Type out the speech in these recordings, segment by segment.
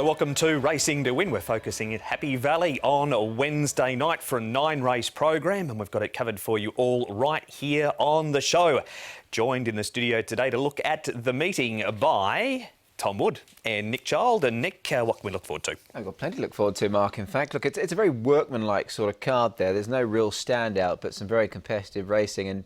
Hello, welcome to Racing to Win. We're focusing at Happy Valley on a Wednesday night for a 9-race program, and we've got it covered for you all right here on the show. Joined in the studio today to look at the meeting by Tom Wood and Nick Child. And Nick, what can we look forward to? I've got plenty to look forward to, Mark. In fact, look, it's a very workmanlike sort of card there. There's no real standout, but some very competitive racing. And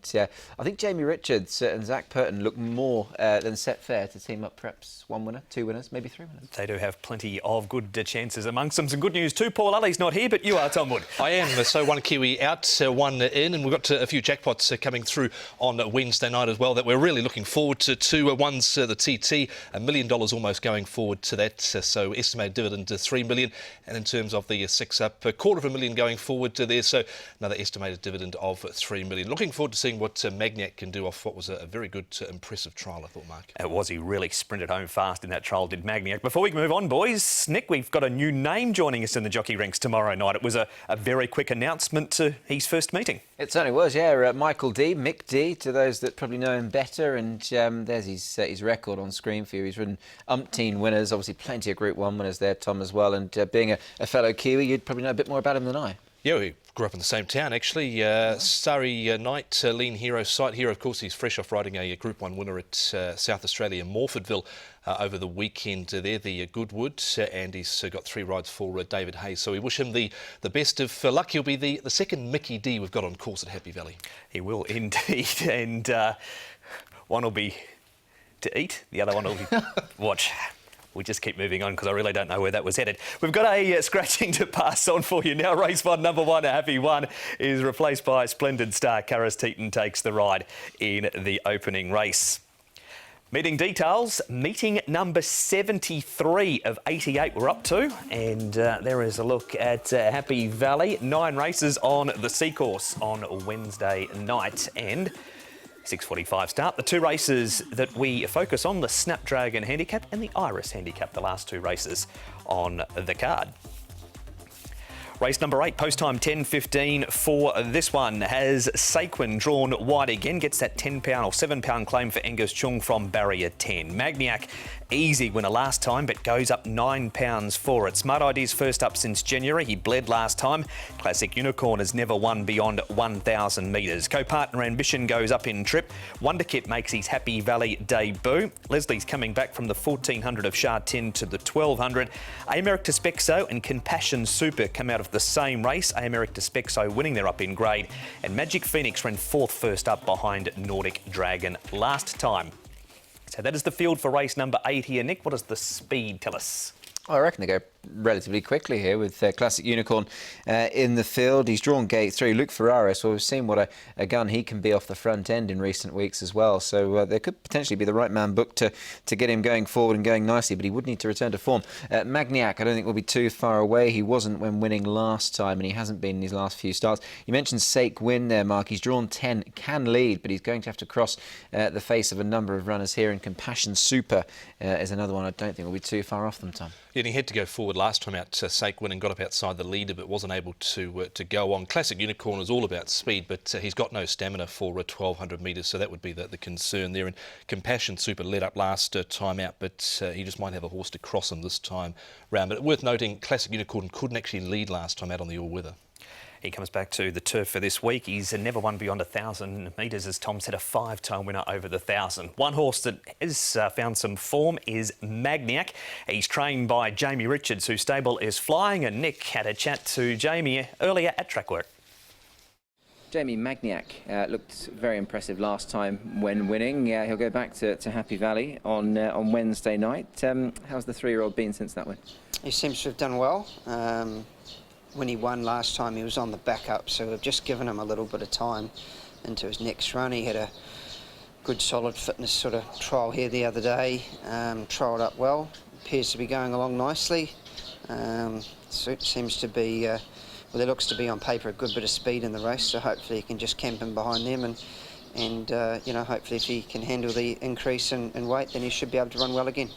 I think Jamie Richards and Zach Purton look more than set fair to team up perhaps one winner, two winners, maybe three winners. They do have plenty of good chances amongst them. Some good news too. Paul Alley's not here, but you are, Tom Wood. I am. So one Kiwi out, one in, and we've got a few jackpots coming through on Wednesday night as well that we're really looking forward to. One's the TT, $1 million almost going forward to that. So estimated dividend to $3 million, and in terms of the 6-up, $250,000 going forward to there. So another estimated dividend of $3 million. Looking forward to seeing what Magniac can do off what was a very good, impressive trial, I thought, Mark. It was. He really sprinted home fast in that trial, did Magniac. Before we move on, boys, Nick, we've got a new name joining us in the jockey ranks tomorrow night. It was a very quick announcement to his first meeting. It certainly was, yeah. Michael D, Mick D, to those that probably know him better. And there's his record on screen for you. He's ridden umpteen winners, obviously plenty of Group 1 winners there, Tom, as well. And being a fellow Kiwi, you'd probably know a bit more about him than I. Yeah, we grew up in the same town, actually. Surrey Knight, Lean Hero, Sight Hero. Of course, he's fresh off riding a Group 1 winner at South Australia, Morfordville, over the weekend there, the Goodwood, and he's got 3 rides for David Hayes. So we wish him the best of luck. He'll be the second Mickey D we've got on course at Happy Valley. He will indeed, and one will be to eat, the other one will be watch. We just keep moving on because I really don't know where that was headed. We've got a scratching to pass on for you now. Race 1, number 1, Happy One, is replaced by Splendid Star. Karis Teaton takes the ride in the opening race. Meeting details, meeting number 73 of 88 we're up to, and there is a look at Happy Valley. 9 races on the C course on Wednesday night, and 6:45 start. The 2 races that we focus on, the Snapdragon Handicap and the Iris Handicap, the last 2 races on the card. Race number 8, post time 10:15 for this one, has Saquin drawn wide again, gets that £10 or £7 claim for Angus Chung from barrier 10. Magniac, easy winner last time, but goes up £9 for it. Smart Idea's first up since January. He bled last time. Classic Unicorn has never won beyond 1,000 metres. Co-partner Ambition goes up in trip. Wonderkit makes his Happy Valley debut. Leslie's coming back from the 1,400 of Shah 10 to the 1,200. Americ Spexo and Compassion Super come out of the same race. Americ Spexo winning their up in grade, and Magic Phoenix ran 4th first up behind Nordic Dragon last time. So that is the field for race number 8 here. Nick, what does the speed tell us? I reckon they go relatively quickly here with Classic Unicorn in the field. He's drawn gate 3. Luke Ferraris, well, we've seen what a gun he can be off the front end in recent weeks as well. So there could potentially be the right man booked to get him going forward and going nicely, but he would need to return to form. Magniac, I don't think will be too far away. He wasn't when winning last time, and he hasn't been in his last few starts. You mentioned Sake Win there, Mark. He's drawn 10, can lead, but he's going to have to cross the face of a number of runners here, and Compassion Super is another one I don't think will be too far off them, Tom. Yeah, and he had to go forward last time out, Sake Win, and got up outside the leader, but wasn't able to go on. Classic Unicorn is all about speed, but he's got no stamina for 1,200 metres, so that would be the concern there. And Compassion Super led up last time out, but he just might have a horse to cross him this time round. But worth noting, Classic Unicorn couldn't actually lead last time out on the all-weather. He comes back to the turf for this week. He's never won beyond 1,000 metres, as Tom said, a 5-time winner over the 1,000. One horse that has found some form is Magniac. He's trained by Jamie Richards, whose stable is flying, and Nick had a chat to Jamie earlier at track work. Jamie, Magniac looked very impressive last time when winning. He'll go back to Happy Valley on Wednesday night. How's the 3-year-old been since that win? He seems to have done well. When he won last time, he was on the backup, so we've just given him a little bit of time into his next run. He had a good solid fitness sort of trial here the other day, trialled up well, appears to be going along nicely. So it seems to be, well, there looks to be on paper a good bit of speed in the race, so hopefully he can just camp in behind them, and you know, hopefully if he can handle the increase in weight, then he should be able to run well again.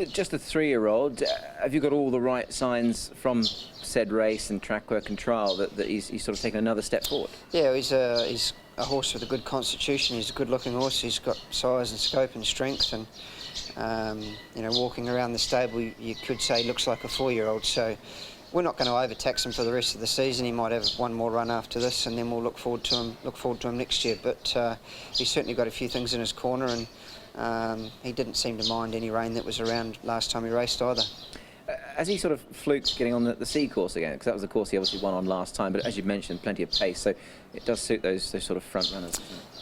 Just a 3-year-old, have you got all the right signs from said race and track work and trial that he's sort of taken another step forward? Yeah, he's a horse with a good constitution. He's a good looking horse. He's got size and scope and strength, and You know, walking around the stable, you could say looks like a 4-year-old. So we're not going to overtax him for the rest of the season. He might have one more run after this, and then we'll look forward to him next year. But he's certainly got a few things in his corner, and he didn't seem to mind any rain that was around last time he raced either. Has he sort of fluked getting on the C course again? Because that was the course he obviously won on last time, but as you mentioned, plenty of pace, so it does suit those sort of front runners.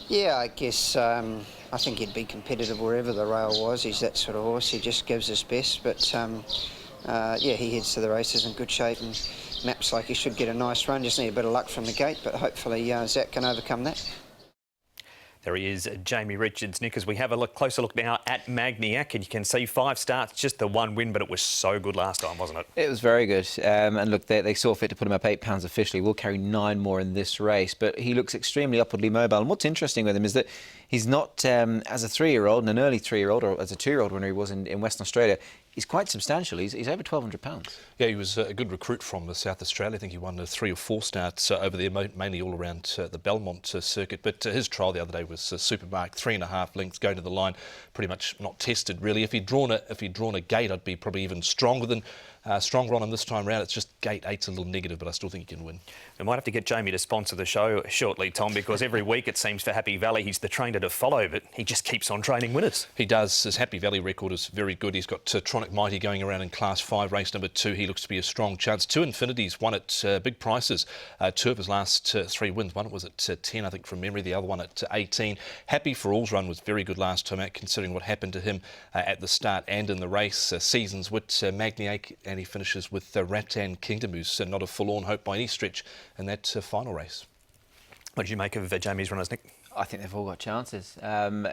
Yeah, I guess I think he'd be competitive wherever the rail was. He's that sort of horse. He just gives his best, but yeah, he heads to the races in good shape and maps like he should get a nice run. Just need a bit of luck from the gate, but hopefully Zach can overcome that. There he is, Jamie Richards. Nick, as we have a closer look now at Magniac, and you can see 5 starts, just the 1 win, but it was so good last time, wasn't it? It was very good. And look, they saw fit to put him up £8 officially. We'll carry 9 more in this race, but he looks extremely upwardly mobile. And what's interesting with him is that he's not, as a 3-year-old and an early 3-year-old, or as a 2-year-old when he was in Western Australia, he's quite substantial. He's over £1,200. Yeah, he was a good recruit from South Australia. I think he won 3 or 4 starts over there, mainly all around the Belmont circuit. But his trial the other day was supermarked, 3.5 lengths, going to the line, pretty much not tested really. If he'd drawn a gate, I'd be probably even stronger on him this time round. It's just gate 8's a little negative, but I still think he can win. We might have to get Jamie to sponsor the show shortly, Tom, because every week it seems for Happy Valley he's the trainer to follow, but he just keeps on training winners. He does. His Happy Valley record is very good. He's got Tronic Mighty going around in Class 5, race number 2. He looks to be a strong chance. 2 Infinities won at big prices. 2 of his last 3 wins. One was at 10, I think, from memory. The other one at 18. Happy for All's run was very good last time out, considering what happened to him at the start and in the race. Seasons with Magniac, and he finishes with Rattan Kingdom, who's not a forlorn hope by any stretch in that final race. What did you make of Jamie's runners, Nick? I think they've all got chances.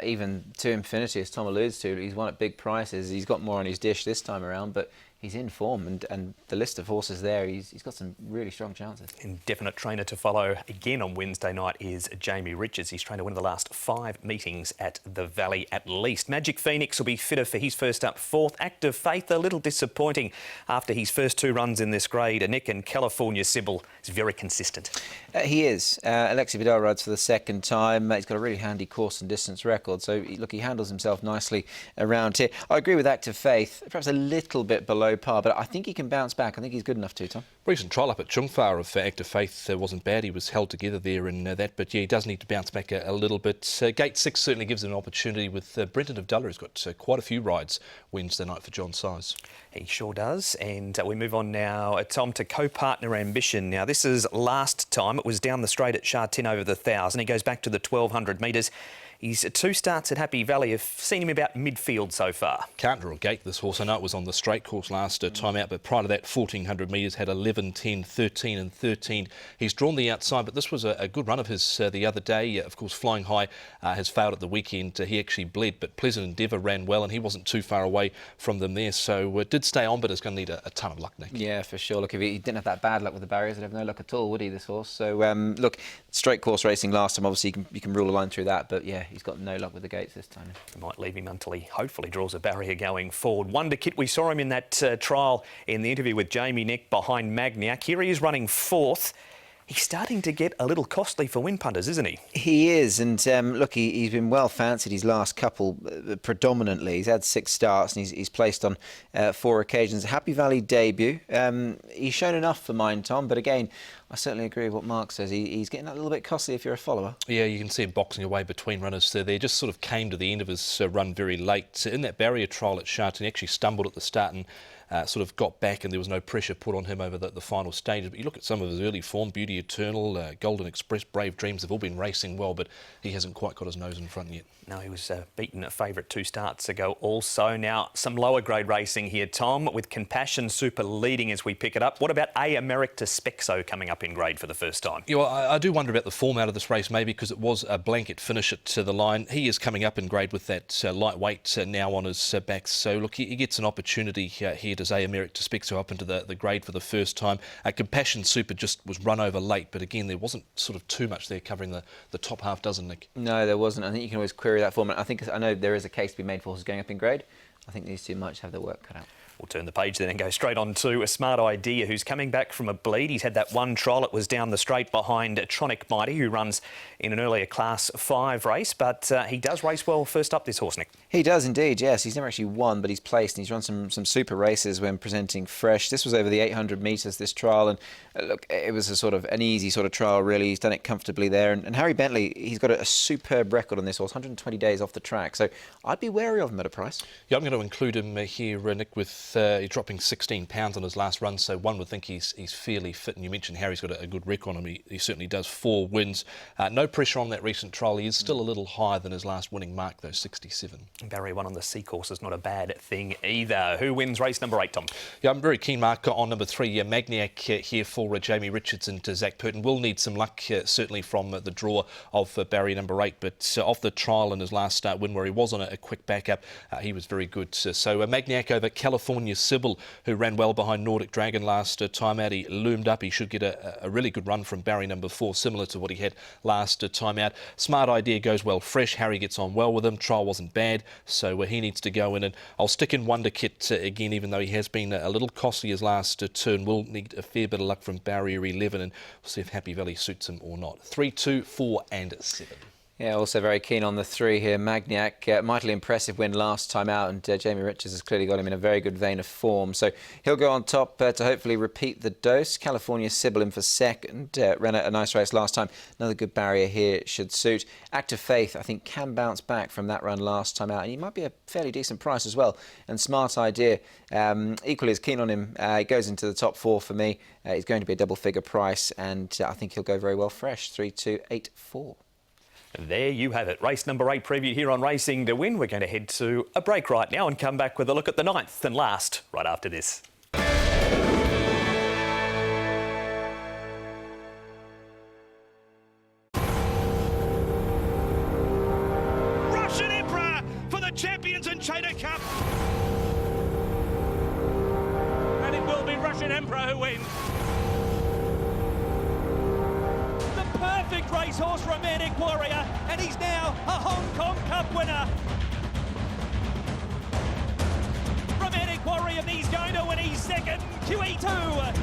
Even 2 Infinity, as Tom alludes to, he's won at big prices. He's got more on his dish this time around, but he's in form, and the list of horses there, he's got some really strong chances. Indefinite trainer to follow again on Wednesday night is Jamie Richards. He's trained to win the last 5 meetings at the Valley at least. Magic Phoenix will be fitter for his first up 4th. Active Faith, a little disappointing after his first 2 runs in this grade. Nick, and California Sybil is very consistent. He is. Alexi Vidal rides for the 2nd time. He's got a really handy course and distance record, so look, he handles himself nicely around here. I agree with Active Faith, perhaps a little bit below par, but I think he can bounce back. I think he's good enough to, Tom. Recent trial up at Chungfar of Active Faith wasn't bad. He was held together there in that, but yeah, he does need to bounce back a little bit. Gate 6 certainly gives him an opportunity with Brenton of Dulla, who's got quite a few rides Wednesday night for John Size. He sure does. And we move on now, Tom, to co-partner Ambition. Now, this is last time. It was down the straight at Sha-Tin over the 1,000. He goes back to the 1,200 metres. His 2 starts at Happy Valley have seen him about midfield so far. Can't draw a gate, this horse. I know it was on the straight course last time out, but prior to that, 1,400 metres, had 11, 10, 13 and 13. He's drawn the outside, but this was a good run of his the other day. Of course, Flying High has failed at the weekend. He actually bled, but Pleasant Endeavour ran well, and he wasn't too far away from them there. So did stay on, but is going to need a ton of luck, Nick. Yeah, for sure. Look, if he didn't have that bad luck with the barriers, he'd have no luck at all, would he, this horse? So, look, straight course racing last time, obviously you can rule a line through that, but yeah, he's got no luck with the gates this time. We might leave him until he hopefully draws a barrier going forward. Wonder Kit, we saw him in that trial in the interview with Jamie, Nick, behind Magniac. Here he is running 4th. He's starting to get a little costly for win punters, isn't he? He is, and look, he's been well fancied his last couple, predominantly. He's had 6 starts and he's placed on 4 occasions. Happy Valley debut. He's shown enough for mine, Tom, but again, I certainly agree with what Mark says. He's getting a little bit costly if you're a follower. Yeah, you can see him boxing away between runners. So they just sort of came to the end of his run very late. In that barrier trial at Sha-Tin, he actually stumbled at the start and sort of got back, and there was no pressure put on him over the final stages. But you look at some of his early form, Beauty Eternal, Golden Express, Brave Dreams, have all been racing well, but he hasn't quite got his nose in front yet. No, he was beaten a favourite 2 starts ago also. Now, some lower grade racing here, Tom, with Compassion Super leading as we pick it up. What about A America Spexo coming up in grade for the first time? Yeah, well, I do wonder about the form out of this race, maybe because it was a blanket finish at the line. He is coming up in grade with that lightweight now on his back. So, look, he gets an opportunity here, does A America Spexo, up into the grade for the first time. Compassion Super just was run over late, but again, there wasn't sort of too much there covering the top half dozen, Nick. No, there wasn't. I think you can always query that form. I know there is a case to be made for horses going up in grade. I think these two might have their work cut out. We'll turn the page then and go straight on to A Smart Idea, who's coming back from a bleed. He's had that one trial. It was down the straight behind Tronic Mighty, who runs in an earlier Class 5 race. But he does race well first up, this horse, Nick. He does indeed, yes. He's never actually won, but he's placed, and he's run some super races when presenting fresh. This was over the 800 metres, this trial, and look, it was a sort of an easy sort of trial, really. He's done it comfortably there. And Harry Bentley, he's got a superb record on this horse, 120 days off the track. So I'd be wary of him at a price. Yeah, I'm going to include him here, Nick, with dropping 16 pounds on his last run, so one would think he's fairly fit. And you mentioned Harry's got a good record on him. He certainly does. 4 wins. No pressure on that recent trial. He is still a little higher than his last winning mark, though, 67. Barrier 1 on the C course is not a bad thing either. Who wins race number 8, Tom? Yeah, I'm very keen, Mark, on number 3, Magniac here for Jamie Richards and Zach Purton. Will need some luck, certainly from the draw of barrier number 8, but off the trial in his last win, where he was on a quick backup, he was very good. So Magniac over California Sybil, who ran well behind Nordic Dragon last time out. He loomed up. He should get a really good run from barrier number 4, similar to what he had last time out. Smart Idea goes well fresh. Harry gets on well with him. Trial wasn't bad, so he needs to go in. And I'll stick in Wonder Kit again, even though he has been a little costly his last turn. Will need a fair bit of luck from barrier 11, and we'll see if Happy Valley suits him or not. 3, 2, 4 and 7. Yeah, also very keen on the 3 here. Magniac, mightily impressive win last time out, and Jamie Richards has clearly got him in a very good vein of form. So he'll go on top to hopefully repeat the dose. California Sybil in for second. Ran a nice race last time. Another good barrier here should suit. Act of Faith, I think, can bounce back from that run last time out. And he might be a fairly decent price as well. And Smart Idea, equally as keen on him. He goes into the top 4 for me. He's going to be a double-figure price, and I think he'll go very well fresh. 3, 2, 8, 4. There you have it. Race number 8 preview here on Racing to Win. We're going to head to a break right now and come back with a look at the 9th and last right after this. Russian Emperor for the Champions and Chater Cup. And it will be Russian Emperor who wins. Perfect racehorse, Romantic Warrior, and he's now a Hong Kong Cup winner. Romantic Warrior, he's going to win his second QE2.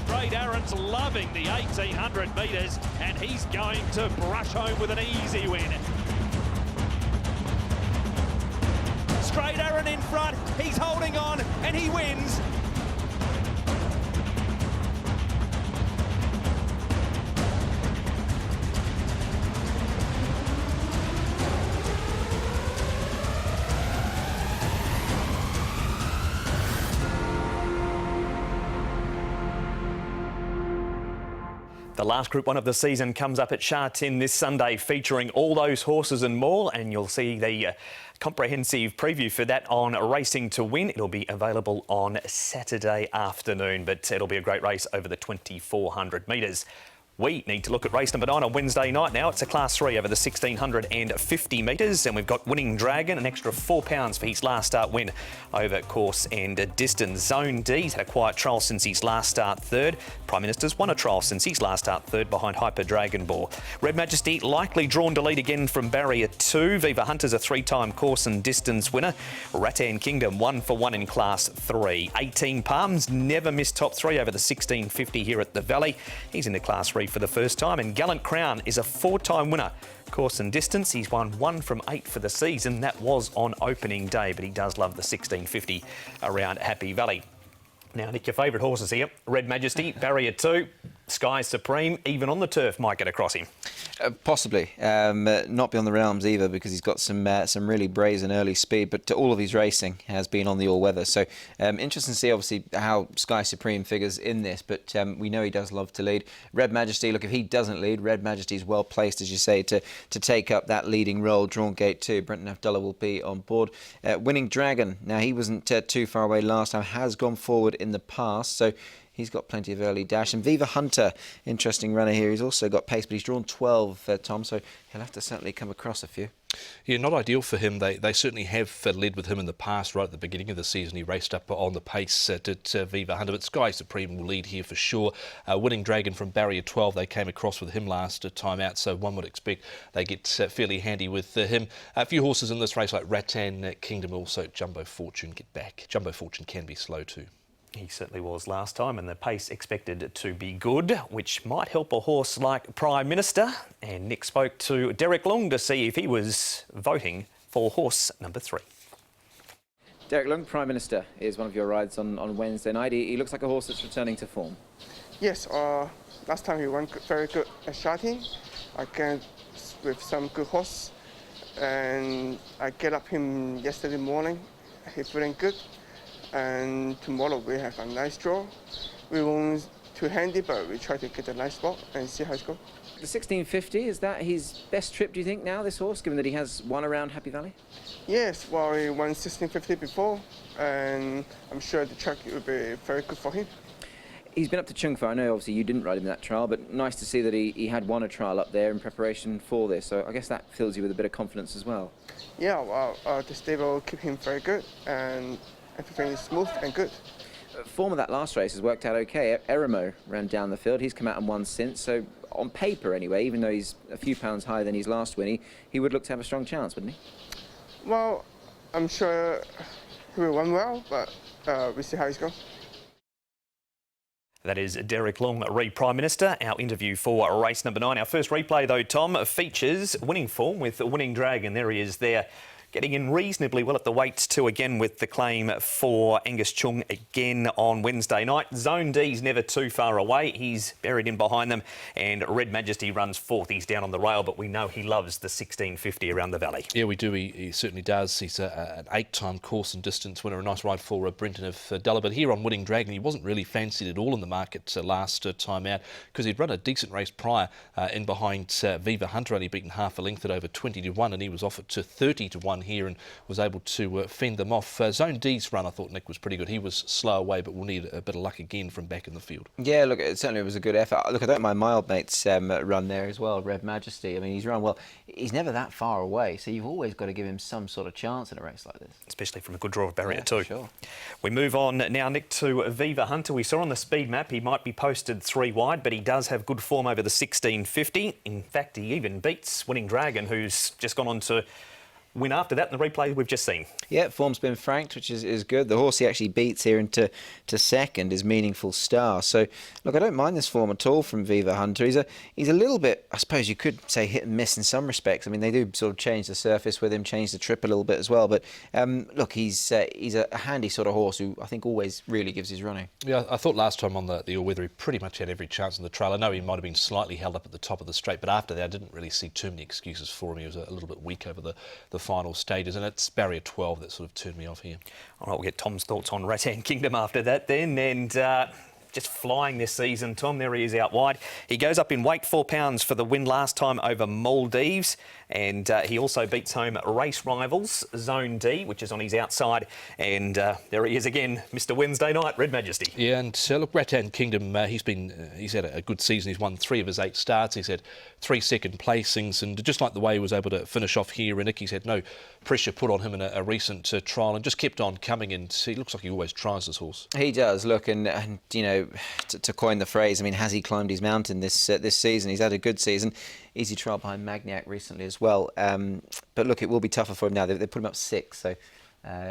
Trade Aaron's loving the 1800 metres, and he's going to brush home with an easy win. Straight Aaron in front, he's holding on, and he wins. The last Group 1 of the season comes up at Sha Tin this Sunday, featuring all those horses and more, and you'll see the comprehensive preview for that on Racing to Win. It'll be available on Saturday afternoon, but it'll be a great race over the 2400 metres. We need to look at race number 9 on Wednesday night now. It's a Class 3 over the 1650 metres, and we've got Winning Dragon, an extra £4 for his last start win over course and distance. Zone D, he's had a quiet trial since his last start third. Prime Minister's won a trial since his last start third behind Hyper Dragon Ball. Red Majesty likely drawn to lead again from barrier 2. Viva Hunter's a 3-time course and distance winner. Rattan Kingdom 1 for 1 in Class 3. 18 Palms never missed top 3 over the 1650 here at the Valley. He's into Class 3 for the first time, and Gallant Crown is a 4-time winner. Course and distance, he's won 1 from 8 for the season. That was on opening day, but he does love the 1650 around Happy Valley. Now, Nick, your favourite horses here. Red Majesty, barrier 2, Sky Supreme, even on the turf, might get across him. Possibly. Not beyond the realms either, because he's got some really brazen early speed, but all of his racing has been on the all-weather. So interesting to see, obviously, how Sky Supreme figures in this, but we know he does love to lead. Red Majesty, look, if he doesn't lead, Red Majesty is well placed, as you say, to take up that leading role. Drawn gate 2, Brenton Abdullah will be on board. Winning Dragon, now he wasn't too far away last time, has gone forward in the past, so he's got plenty of early dash. And Viva Hunter, interesting runner here. He's also got pace, but he's drawn 12, Tom, so he'll have to certainly come across a few. Yeah, not ideal for him. They certainly have led with him in the past. Right at the beginning of the season, he raced up on the pace at Viva Hunter, but Sky Supreme will lead here for sure. Winning Dragon from Barrier 12, they came across with him last time out, so one would expect they get fairly handy with him. A few horses in this race like Rattan Kingdom, also Jumbo Fortune get back. Jumbo Fortune can be slow too. He certainly was last time, and the pace expected to be good, which might help a horse like Prime Minister. And Nick spoke to Derek Long to see if he was voting for horse number 3. Derek Long, Prime Minister, is one of your rides on Wednesday night. He looks like a horse that's returning to form. Yes, last time he won very good at Sharting. I came with some good horse, and I get up him yesterday morning. He's feeling good. And tomorrow we have a nice draw. We won't too handy, but we try to get a nice spot and see how it goes. The 1650, is that his best trip, do you think, now, this horse, given that he has won around Happy Valley? Yes, well, he won 1650 before, and I'm sure the track will be very good for him. He's been up to Chungfa. I know, obviously, you didn't ride him in that trial, but nice to see that he had won a trial up there in preparation for this. So I guess that fills you with a bit of confidence as well. Yeah, well, the stable will keep him very good, and everything is smooth and good. Form of that last race has worked out okay. Eremo ran down the field. He's come out and won since. So on paper, anyway, even though he's a few pounds higher than his last win, he would look to have a strong chance, wouldn't he? Well, I'm sure he will run well, but we'll see how it goes. That is Derek Long, Prime Minister. Our interview for race number 9. Our first replay, though, Tom, features winning form with Winning Dragon. There he is there, getting in reasonably well at the weights too, again with the claim for Angus Chung again on Wednesday night. Zone D's never too far away. He's buried in behind them, and Red Majesty runs 4th. He's down on the rail, but we know he loves the 1650 around the valley. Yeah, we do. He certainly does. He's an 8-time course and distance winner. A nice ride for Brenton of Dulla. But here on Winning Dragon, he wasn't really fancied at all in the market last time out, because he'd run a decent race prior in behind Viva Hunter, only beaten half a length at over 20-1, and he was offered to 30-1 here and was able to fend them off. Zone D's run, I thought, Nick, was pretty good. He was slow away, but we'll need a bit of luck again from back in the field. Yeah, look, it certainly was a good effort. Look, I don't mind my old mate's run there as well, Red Majesty. I mean, he's run well. He's never that far away, so you've always got to give him some sort of chance in a race like this. Especially from a good draw of Barrier 2. Sure. We move on now, Nick, to Viva Hunter. We saw on the speed map he might be posted 3 wide, but he does have good form over the 1650. In fact, he even beats Winning Dragon, who's just gone on to win after that in the replay we've just seen. Yeah, form's been franked, which is good. The horse he actually beats here into second is Meaningful Star. So, look, I don't mind this form at all from Viva Hunter. He's a little bit, I suppose you could say, hit and miss in some respects. I mean, they do sort of change the surface with him, change the trip a little bit as well. But, look, he's a handy sort of horse who I think always really gives his running. Yeah, I thought last time on the all-weather he pretty much had every chance in the trial. I know he might have been slightly held up at the top of the straight, but after that I didn't really see too many excuses for him. He was a little bit weak over the final stages, and it's Barrier 12 that sort of turned me off here. All right, we'll get Tom's thoughts on Rattan Kingdom after that then, and just flying this season, Tom. There he is out wide. He goes up in weight, 4 pounds for the win last time over Maldives, and he also beats home race rivals Zone D, which is on his outside, and there he is again, Mr. Wednesday Night, Red Majesty. Yeah, and look, Rattan Kingdom, he's had a good season. He's won 3 of his 8 starts. He's had 3 second placings, and just like the way he was able to finish off here, Nick, he's had no pressure put on him in a recent trial and just kept on coming, and he looks like he always tries this horse. He does, look, and you know, to coin the phrase, I mean, has he climbed his mountain this season? He's had a good season. Easy trial behind Magniac recently as well. But look, it will be tougher for him now. They put him up 6, so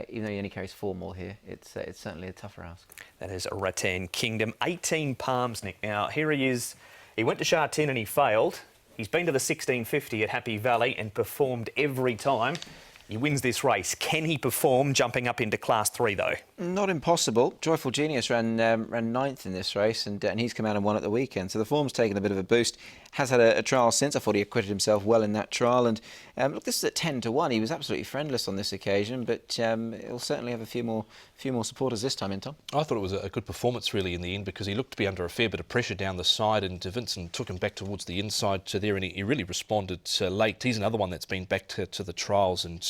even though he only carries 4 more here, it's certainly a tougher ask. That is Rattan Kingdom. 18 Palms, Nick. Now, here he is. He went to Shartin and he failed. He's been to the 1650 at Happy Valley and performed every time. He wins this race. Can he perform jumping up into Class 3, though? Not impossible. Joyful Genius ran 9th in this race, and he's come out and won at the weekend. So the form's taken a bit of a boost. Has had a trial since. I thought he acquitted himself well in that trial. And look, this is at 10-1. He was absolutely friendless on this occasion, but he'll certainly have a few more supporters this time in, Tom. I thought it was a good performance, really, in the end, because he looked to be under a fair bit of pressure down the side, and Vincent took him back towards the inside to there, and he really responded late. He's another one that's been back to the trials and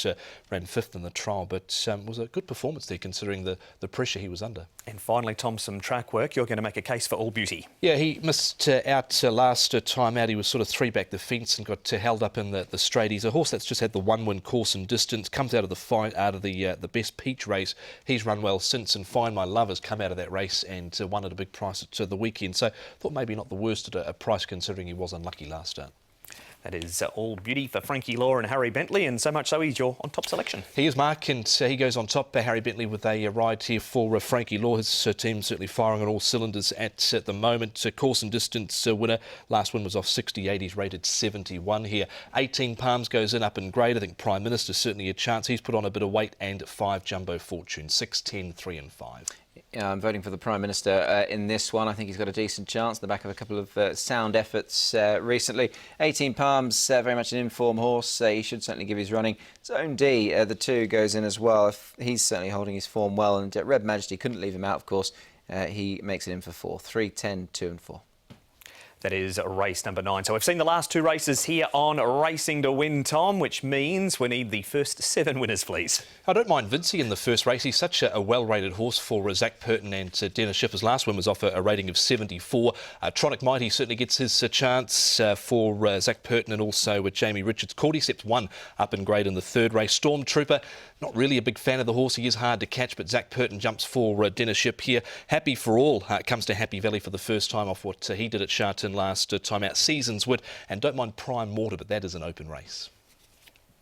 ran 5th in the trial, but was a good performance there considering the pressure he was under. And finally, Tom, some track work. You're going to make a case for All Beauty. Yeah, he missed out last time time out he was sort of 3-back the fence and got held up in the straight. He's a horse that's just had the 1-win course and distance, comes out of the Best Peach race. He's run well since, and Find My Love has come out of that race and won at a big price at the weekend. So thought maybe not the worst at a price considering he was unlucky last start. That is all beauty for Frankie Law and Harry Bentley, and so much so he's your on-top selection. He is, Mark, and he goes on top. Harry Bentley with a ride here for Frankie Law. His team certainly firing on all cylinders at the moment. Course and distance winner. Last win was off 68. He's rated 71 here. 18 Palms goes in up in grade. I think Prime Minister's certainly a chance. He's put on a bit of weight, and 5 Jumbo Fortune. 6, 10, 3 and 5. Yeah, I'm voting for the Prime Minister in this one. I think he's got a decent chance on the back of a couple of sound efforts recently. 18 Palms, very much an in-form horse. He should certainly give his running. Zone D, the 2 goes in as well. He's certainly holding his form well. And Red Majesty couldn't leave him out, of course. He makes it in for 4. 3, 10, 2 and 4. That is race number 9. So we've seen the last 2 races here on Racing to Win, Tom, which means we need the first 7 winners, please. I don't mind Vincey in the first race. He's such a well-rated horse for Zach Purton and Dennis Schiffer's last win was off a rating of 74. Tronic Mighty certainly gets his chance for Zach Purton and also with Jamie Richards. Cordyceps won up in grade in the 3rd race. Stormtrooper, not really a big fan of the horse. He is hard to catch, but Zach Purton jumps for Dennis Schiff here. Happy for All comes to Happy Valley for the first time off what he did at Charlton last time out. Seasons Wood, and don't mind Prime Mortar, but that is an open race.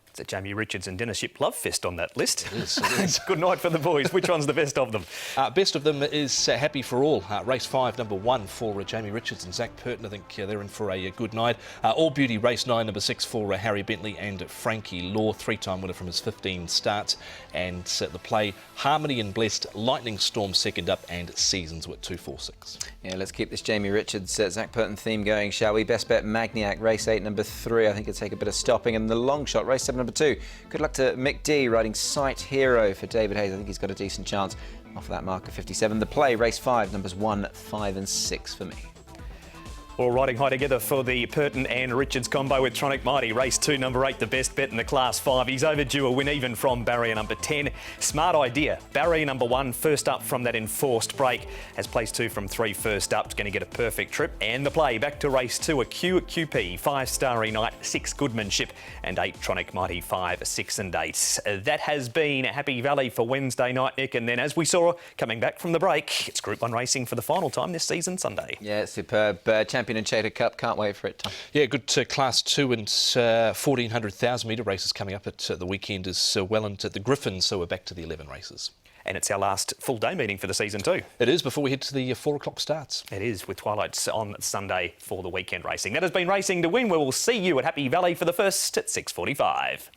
It's a Jamie Richards and Dennis Ship love fest on that list. It is. Good night for the boys. Which one's the best of them? Best of them is Happy for All. Race 5, number 1 for Jamie Richards and Zach Purton. I think they're in for a good night. All Beauty, race 9, number 6 for Harry Bentley and Frankie Law. 3-time winner from his 15 starts. And the play, Harmony and Blessed, Lightning Storm second up, and Seasons with 2, 4, 6. Yeah, let's keep this Jamie Richards, Zach Purton theme going, shall we? Best bet Magniac, race 8, number 3. I think it'll take a bit of stopping. And the long shot, race 7, number 2. Good luck to Mick D, riding Sight Hero for David Hayes. I think he's got a decent chance off of that mark of 57. The play, race 5, numbers 1, 5 and 6 for me. All riding high together for the Purton and Richards combo with Tronic Mighty. Race 2, number 8, the best bet in the Class 5. He's overdue a win even from barrier number 10. Smart Idea. Barrier number 1, first up from that enforced break. Has place 2 from 3 first up. Is going to get a perfect trip. And the play, back to race 2, a Q at QP. 5 Starry Night, 6 Goodmanship, and 8 Tronic Mighty, 5, 6 and 8. That has been Happy Valley for Wednesday night, Nick. And then as we saw coming back from the break, it's Group 1 racing for the final time this season Sunday. Yeah, superb. Champion and Chater Cup, can't wait for it, Tom. Yeah, good Class 2 and 1,400,000 metre races coming up at the weekend as well, and at the Griffins, so we're back to the 11 races. And it's our last full day meeting for the season too. It is, before we head to the 4 o'clock starts. It is, with twilights on Sunday for the weekend racing. That has been Racing to Win. We will see you at Happy Valley for the first at 6:45.